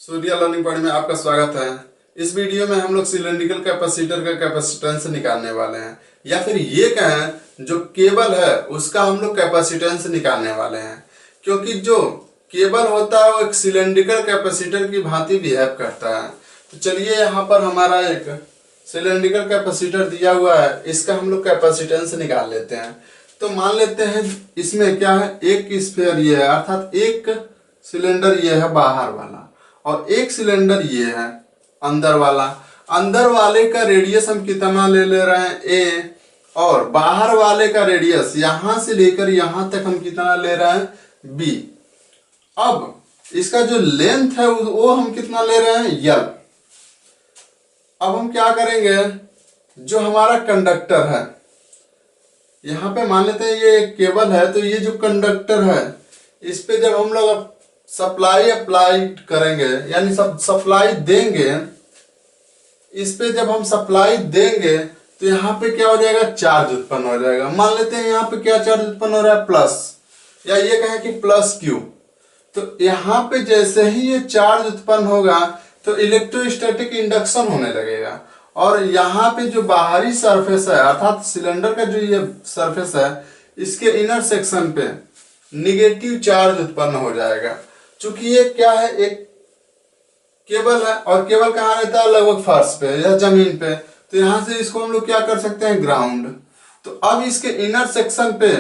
Surya learning point में आपका स्वागत है। इस वीडियो में हम लोग सिलेंड्रिकल कैपेसिटर का कैपेसिटेंस निकालने वाले हैं, या फिर ये कहें जो केबल है उसका हम लोग कैपेसिटेंस निकालने वाले हैं। क्योंकि जो केबल होता है वो एक सिलेंड्रिकल कैपेसिटर की भांति बिहेव करता है। तो चलिए यहाँ पर हमारा एक सिलेंड्रिकल कैपेसिटर दिया हुआ है, इसका हम लोग कैपेसिटेंस निकाल लेते हैं। तो मान लेते हैं इसमें क्या है, एक स्फीयर ये है, अर्थात एक सिलेंडर ये है बाहर वाला, और एक सिलेंडर ये है अंदर वाला। अंदर वाले का रेडियस हम कितना ले रहे हैं, ए, और बाहर वाले का रेडियस यहां से लेकर यहां तक हम कितना ले रहे हैं, बी। अब इसका जो लेंथ है वो हम कितना ले रहे हैं, यल। अब हम क्या करेंगे, जो हमारा कंडक्टर है, यहां पे मान लेते हैं ये एक केबल है, तो ये जो कंडक्टर है इस पे जब हम लोग सप्लाई अप्लाई करेंगे, यानी सब सप्लाई देंगे, इस पे जब हम सप्लाई देंगे तो यहाँ पे क्या हो जाएगा, चार्ज उत्पन्न हो जाएगा। मान लेते हैं यहाँ पे क्या चार्ज उत्पन्न हो रहा है, प्लस, या ये कहें कि प्लस क्यू। तो यहाँ पे जैसे ही ये चार्ज उत्पन्न होगा तो इलेक्ट्रोस्टैटिक इंडक्शन होने लगेगा, और यहाँ पे जो बाहरी सरफेस है, अर्थात सिलेंडर का जो ये सरफेस है, इसके इनर सेक्शन पे निगेटिव चार्ज उत्पन्न हो जाएगा। चूंकि ये क्या है, एक केबल है, और केबल कहाँ रहता है, लगभग फर्श पे या जमीन पे। तो यहां से इसको हम लोग क्या कर सकते हैं, ग्राउंड। तो अब इसके इनर सेक्शन पे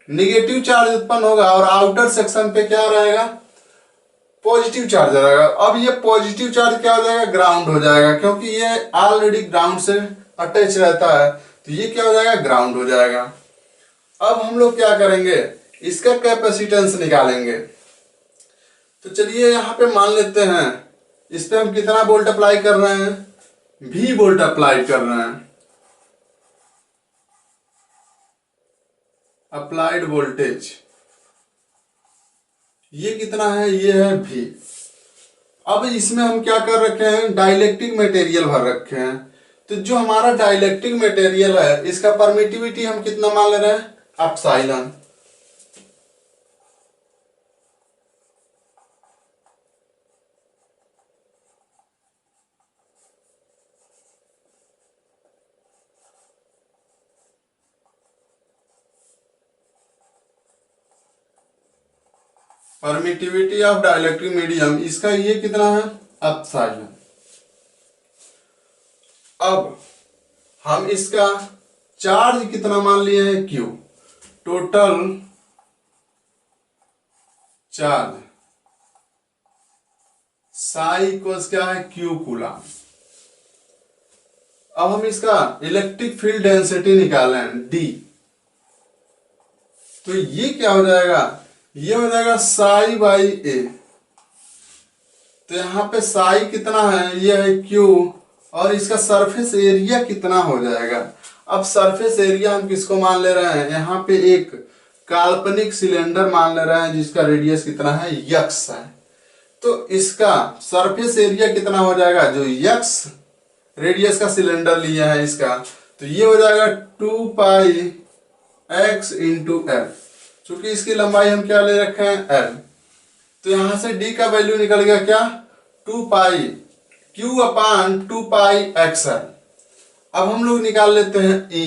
निगेटिव चार्ज उत्पन्न होगा, और आउटर सेक्शन पे क्या रहेगा, पॉजिटिव चार्ज रहेगा। अब ये पॉजिटिव चार्ज क्या हो जाएगा, ग्राउंड हो जाएगा, क्योंकि ये ऑलरेडी ग्राउंड से अटैच रहता है, तो ये क्या हो जाएगा, ग्राउंड हो जाएगा। अब हम लोग क्या करेंगे, इसका कैपेसिटेंस निकालेंगे। तो चलिए यहाँ पे मान लेते हैं इस पे हम कितना वोल्ट अप्लाई कर रहे हैं, V वोल्ट अप्लाई कर रहे हैं, अप्लाइड वोल्टेज। ये कितना है, ये है V। अब इसमें हम क्या कर रखे हैं, डाइलेक्ट्रिक मटेरियल भर रखे हैं। तो जो हमारा डाइलेक्ट्रिक मटेरियल है इसका परमिटिविटी हम कितना मान ले रहे हैं, epsilon. Permittivity of dielectric medium, इसका ये कितना है, एप्सिलॉन। अब हम इसका चार्ज कितना मान लिए हैं, Q. Total charge Sai equals क्या है, क्यू कूलम। अब हम इसका इलेक्ट्रिक फील्ड डेंसिटी निकालें, डी। तो ये क्या हो जाएगा, ये हो जाएगा साई बाई ए। तो यहां पे साई कितना है, ये है क्यू, और इसका सरफेस एरिया कितना हो जाएगा। अब सरफेस एरिया हम किसको मान ले रहे हैं, यहाँ पे एक काल्पनिक सिलेंडर मान ले रहे हैं जिसका रेडियस कितना है, यक्स है। तो इसका सरफेस एरिया कितना हो जाएगा, जो यक्स रेडियस का सिलेंडर लिया है इसका, तो ये हो जाएगा 2 पाई एक्स इंटू एल। चूंकि इसकी लंबाई हम क्या ले रखे हैं, एल। तो यहां से डी का वैल्यू निकल गया क्या, 2 पाई क्यू अपान 2 पाई एक्स एल। अब हम लोग निकाल लेते हैं ई।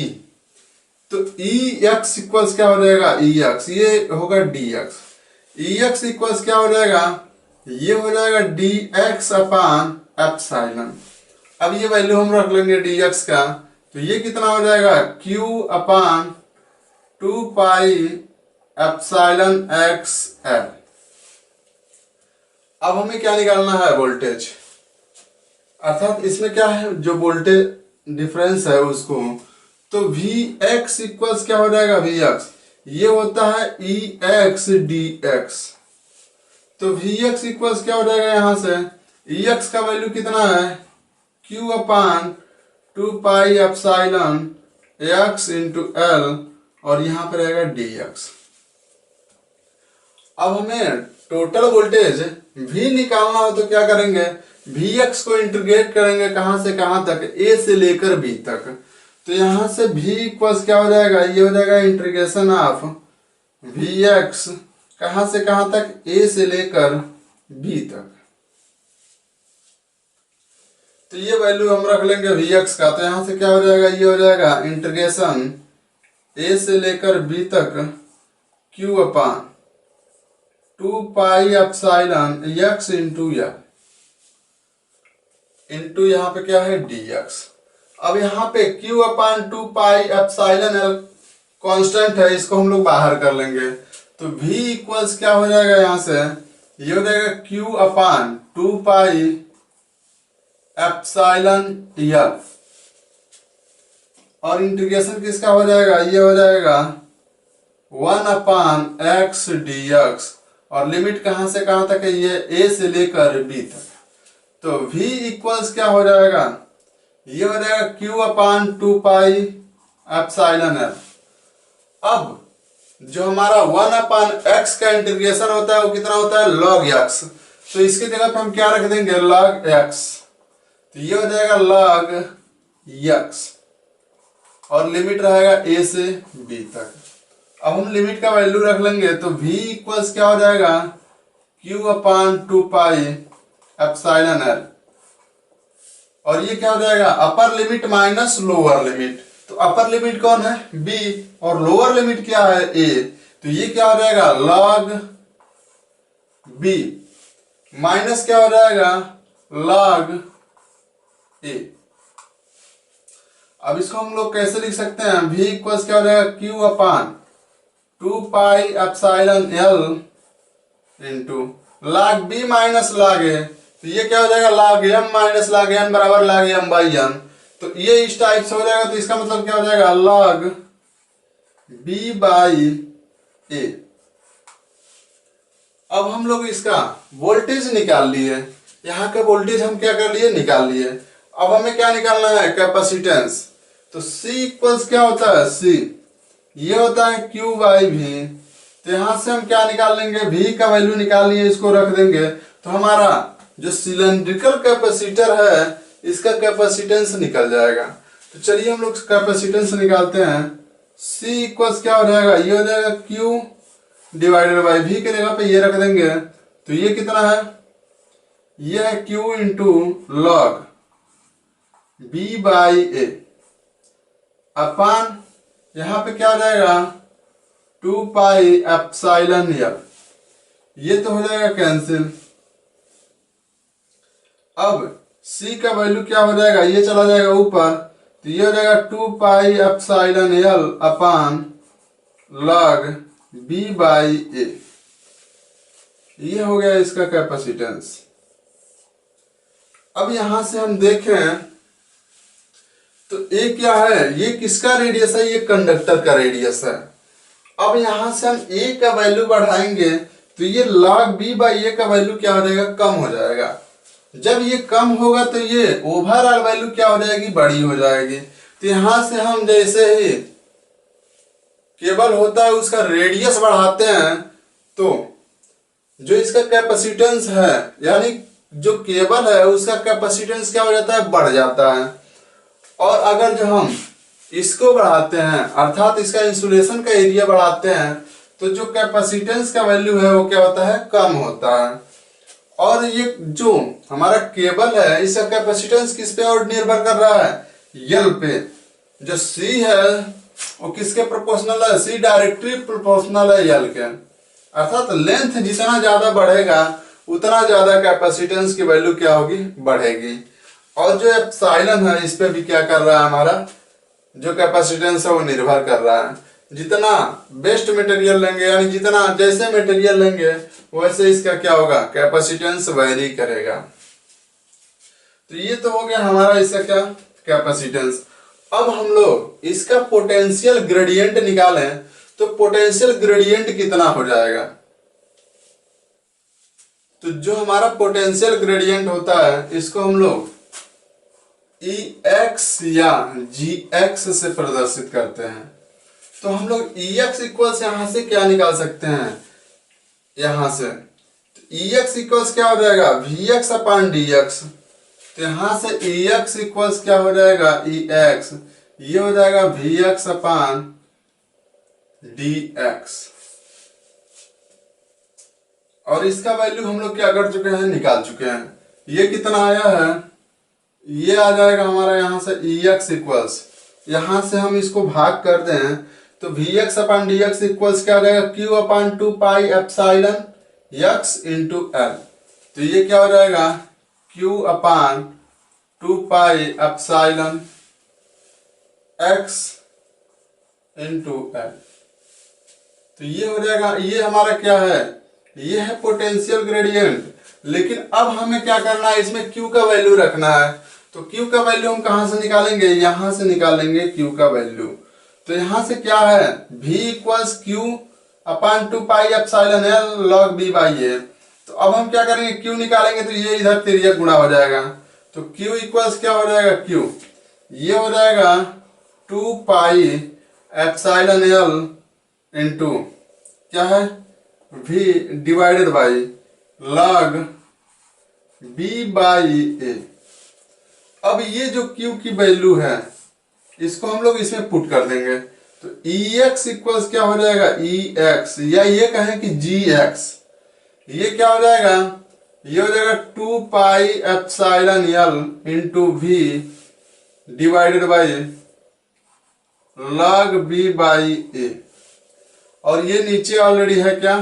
तो ई एक्स इक्वल्स क्या हो जाएगा, ई एक्स, ये होगा डी एक्स। ई एक्स इक्वल्स क्या हो जाएगा, ये हो जाएगा डी एक्स अपान एप्सिलॉन। अब ये वैल्यू हम रख लेंगे डी एक्स का, तो ये कितना हो जाएगा, Q upon 2 pi epsilon x L. अब हमें क्या निकालना है, वोल्टेज, अर्थात इसमें क्या है, जो वोल्टेज डिफरेंस है उसको। तो वी एक्स इक्वल्स क्या हो जाएगा, वी एक्स, ये होता है ई एक्स डी एक्स। तो वी एक्स इक्वल्स क्या हो जाएगा, यहां से ई एक्स का वैल्यू कितना है, Q upon 2 pi epsilon X into L, और यहां पर रहेगा डी एक्स। अब हमें टोटल वोल्टेज V निकालना हो तो क्या करेंगे, Vx को इंटीग्रेट करेंगे, कहां से कहां तक, A से लेकर B तक। तो यहां से V इक्वल्स क्या हो जाएगा, ये हो जाएगा इंटीग्रेशन ऑफ Vx कहां से कहां तक, A से लेकर B तक। तो ये वैल्यू हम रख लेंगे Vx का। तो यहाँ से क्या हो जाएगा, ये हो जाएगा इंटीग्रेशन a से लेकर b तक q अपान 2 पाई एप्सिलॉन x इंटू या इंटू यहाँ पे क्या है dx। अब यहाँ पे q अपान 2 पाई एप्सिलॉन l कांस्टेंट है, इसको हम लोग बाहर कर लेंगे। तो v इक्वल्स क्या हो जाएगा, यहाँ से ये हो जाएगा q अपान 2 पाई एप्सिलॉन l और इंटीग्रेशन किसका हो जाएगा, ये हो जाएगा 1 अपान x dx और लिमिट कहां से कहां तक है, ये a से लेकर b तक। तो v इक्वल्स क्या हो जाएगा, ये हो जाएगा q अपान 2 पाई एप्सिलॉन l। अब जो हमारा 1 अपान x का इंटीग्रेशन होता है वो कितना होता है, log x। तो इसकी जगह पे हम क्या रख देंगे, log x। तो ये हो जाएगा log x और लिमिट रहेगा a से b तक। अब हम लिमिट का वैल्यू रख लेंगे तो v इक्वल्स क्या हो जाएगा, q अपान 2 पाई एप्सिलॉन l और ये क्या हो जाएगा, upper limit minus lower limit. तो अपर लिमिट कौन है, b और लोअर लिमिट क्या है, a। तो ये क्या हो जाएगा log b माइनस क्या हो जाएगा log a। अब इसको हम लोग कैसे लिख सकते हैं, v इक्वल्स क्या हो जाएगा q upon 2 pi epsilon l into log b minus log a। तो ये क्या हो जाएगा log m minus log n बराबर log m बाई n। तो ये इस टाइप से हो जाएगा। तो इसका मतलब क्या हो जाएगा log b बाई a। अब हम लोग इसका वोल्टेज निकाल लिए, यहाँ का वोल्टेज हम क्या कर लिए, निकाल लिए। अब हमें क्या निकालना है, कैपेसिटेंस। तो C इक्वल्स क्या होता है, C ये होता है Q बाई V। तो यहां से हम क्या निकाल लेंगे, V का वैल्यू निकाल लिए, इसको रख देंगे। तो हमारा जो सिलेंड्रिकल कैपेसिटर है इसका कैपेसिटेंस निकल जाएगा। तो चलिए हम लोग कैपेसिटेंस निकालते हैं। C इक्वल्स क्या हो जाएगा, ये हो जाएगा Q डिवाइडेड बाई V के जगह पे ये रख देंगे। तो ये कितना है, ये है Q into log B by A अपान यहाँ पे क्या हो जाएगा 2 पाई एप्सिलॉन l। ये तो हो जाएगा कैंसिल। अब C का वैल्यू क्या हो जाएगा, ये चला जाएगा ऊपर। तो ये हो जाएगा 2 pi epsilon l upon log B by A। ये हो गया इसका कैपेसिटेंस। अब यहां से हम देखें तो ए क्या है, ये किसका रेडियस है, ये कंडक्टर का रेडियस है। अब यहां से हम ए का वैल्यू बढ़ाएंगे तो ये log b बाई ए का वैल्यू क्या हो जाएगा, कम हो जाएगा। जब ये कम होगा तो ये ओवरऑल वैल्यू क्या हो जाएगी, बड़ी हो जाएगी। तो यहां से हम जैसे ही केबल होता है उसका रेडियस बढ़ाते हैं तो जो इसका कैपेसिटेंस है यानी जो केबल है उसका कैपेसिटेंस क्या हो जाता है, बढ़ जाता है। और अगर जो हम इसको बढ़ाते हैं अर्थात इसका इंसुलेशन का एरिया बढ़ाते हैं तो जो कैपेसिटेंस का वैल्यू है वो क्या होता है, कम होता है। और ये जो हमारा केबल है इसका कैपेसिटेंस किस पे और निर्भर कर रहा है, यल पे। जो C है वो किसके प्रोपोर्शनल है, C डायरेक्टली प्रोपोर्शनल है यल के। अर्थात लेंथ जितना ज्यादा बढ़ेगा उतना ज्यादा कैपेसिटेंस की वैल्यू क्या होगी, बढ़ेगी। और जो एप्सिलॉन है इस पे भी क्या कर रहा है, हमारा जो कैपेसिटेंस है वो निर्भर कर रहा है। जितना बेस्ट मटेरियल लेंगे यानी जितना जैसे मटेरियल लेंगे वैसे इसका क्या होगा, कैपेसिटेंस वेरी करेगा। तो ये तो हो गया हमारा इसका क्या, कैपेसिटेंस। अब हम लोग इसका पोटेंशियल ग्रेडियंट निकालें तो पोटेंशियल ग्रेडियंट कितना हो जाएगा। तो जो हमारा पोटेंशियल ग्रेडियंट होता है इसको हम लोग EX या GX से प्रदर्शित करते हैं। तो हम लोग EX इक्वल्स यहां से क्या निकाल सकते हैं, यहां से तो EX इक्वल्स क्या हो जाएगा, VX अपान DX। तो यहां से EX इक्वल्स क्या हो जाएगा, EX ये हो जाएगा VX अपान DX। और इसका वैल्यू हम लोग क्या कर चुके हैं, निकाल चुके हैं। ये कितना आया है ये आ जाएगा हमारा यहाँ से ई एक्स इक्वल्स, यहाँ से हम इसको भाग कर दें तो V X upon D X equals क्या आ जाएगा, Q upon 2 pi epsilon X into L. तो ये क्या हो जाएगा, Q upon 2 pi epsilon X into L. तो ये हो जाएगा, ये हमारा क्या है, ये है पोटेंशियल ग्रेडियंट। लेकिन अब हमें क्या करना है, इसमें Q का वैल्यू रखना है। तो Q का वैल्यू हम कहां से निकालेंगे, यहां से निकालेंगे Q का वैल्यू। तो यहां से क्या है, V equals Q upon 2 pi epsilon L log B by A. तो अब हम क्या करेंगे, Q निकालेंगे तो ये इधर तिर्यक गुणा हो जाएगा। तो Q इक्वल्स क्या हो जाएगा, Q ये हो जाएगा 2 पाई एप्सिलॉन एल इंटू क्या है, V divided by log B by A. अब ये जो Q की वैल्यू है इसको हम लोग इसमें पुट कर देंगे। तो ई एक्स इक्वल्स क्या हो जाएगा, ई एक्स, या ये कहें कि जी एक्स, ये क्या हो जाएगा, ये हो जाएगा 2 pi epsilon L into V divided by log B by A. और ये नीचे ऑलरेडी है क्या,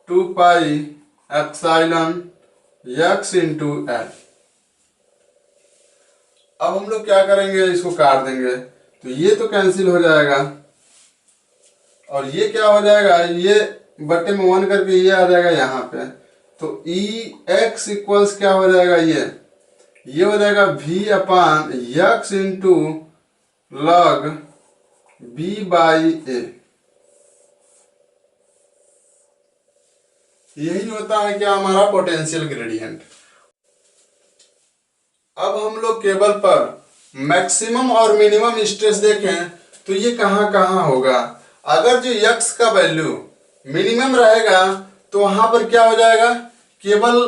2 pi epsilon X into L. अब हम लोग क्या करेंगे, इसको काट देंगे तो ये तो कैंसिल हो जाएगा और ये क्या हो जाएगा, ये बटे में 1 करके ये आ जाएगा यहाँ पे। तो ई एक्स इक्वल्स क्या हो जाएगा, ये हो जाएगा v upon X into log B by A. यही होता है क्या, हमारा पोटेंशियल ग्रेडियंट। अब हम लोग केबल पर मैक्सिमम और मिनिमम स्ट्रेस देखें तो ये कहां कहां होगा। अगर जो x का वैल्यू मिनिमम रहेगा तो वहां पर क्या हो जाएगा, केबल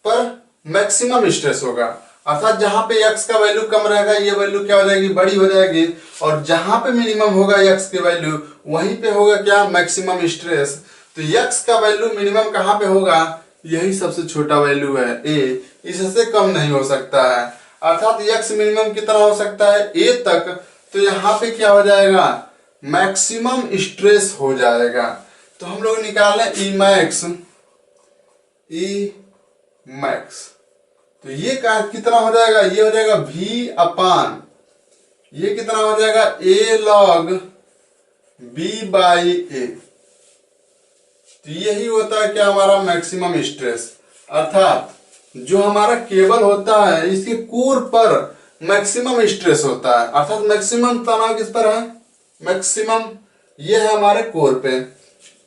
पर मैक्सिमम स्ट्रेस होगा। अर्थात जहां पे x का वैल्यू कम रहेगा ये वैल्यू क्या हो जाएगी, बड़ी हो जाएगी। और जहां पे मिनिमम होगा x की वैल्यू वहीं पे होगा क्या, मैक्सिमम स्ट्रेस। तो x का वैल्यू मिनिमम कहां पे होगा, यही सबसे छोटा वैल्यू है a, इससे कम नहीं हो सकता है। अर्थात x मिनिमम कितना हो सकता है, a तक। तो यहाँ पे क्या हो जाएगा, मैक्सिमम स्ट्रेस हो जाएगा। तो हम लोग निकालें ई मैक्स। तो ये कितना हो जाएगा, ये हो जाएगा v अपान, ये कितना हो जाएगा, a log b by A. तो यही होता है क्या, हमारा मैक्सिमम स्ट्रेस। अर्थात जो हमारा केबल होता है इसके कोर पर मैक्सिमम स्ट्रेस होता है। अर्थात मैक्सिमम तनाव किस पर है, मैक्सिमम ये है हमारे कोर पे।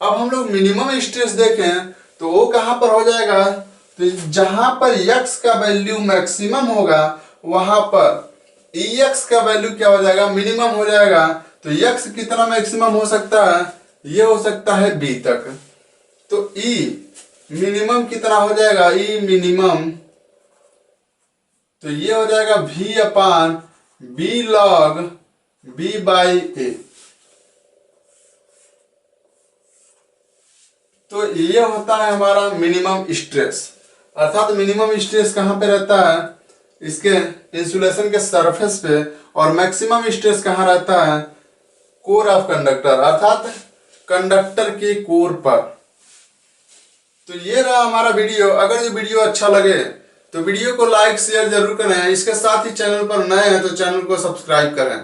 अब हम लोग मिनिमम स्ट्रेस देखें तो वो कहां पर हो जाएगा, तो जहां पर x का वैल्यू मैक्सिमम होगा वहां पर ई एक्स का वैल्यू क्या हो जाएगा, मिनिमम हो जाएगा। तो x कितना मैक्सिमम हो सकता है, ये हो सकता है b तक। तो E मिनिमम कितना हो जाएगा, E मिनिमम, तो ये हो जाएगा v upon b log b by A. तो ये होता है हमारा मिनिमम स्ट्रेस। अर्थात मिनिमम स्ट्रेस कहां पे रहता है, इसके इंसुलेशन के सरफेस पे। और मैक्सिमम स्ट्रेस कहां रहता है, कोर ऑफ कंडक्टर, अर्थात कंडक्टर के कोर पर। तो ये रहा हमारा वीडियो। अगर ये वीडियो अच्छा लगे तो वीडियो को लाइक शेयर जरूर करें। इसके साथ ही चैनल पर नए हैं तो चैनल को सब्सक्राइब करें।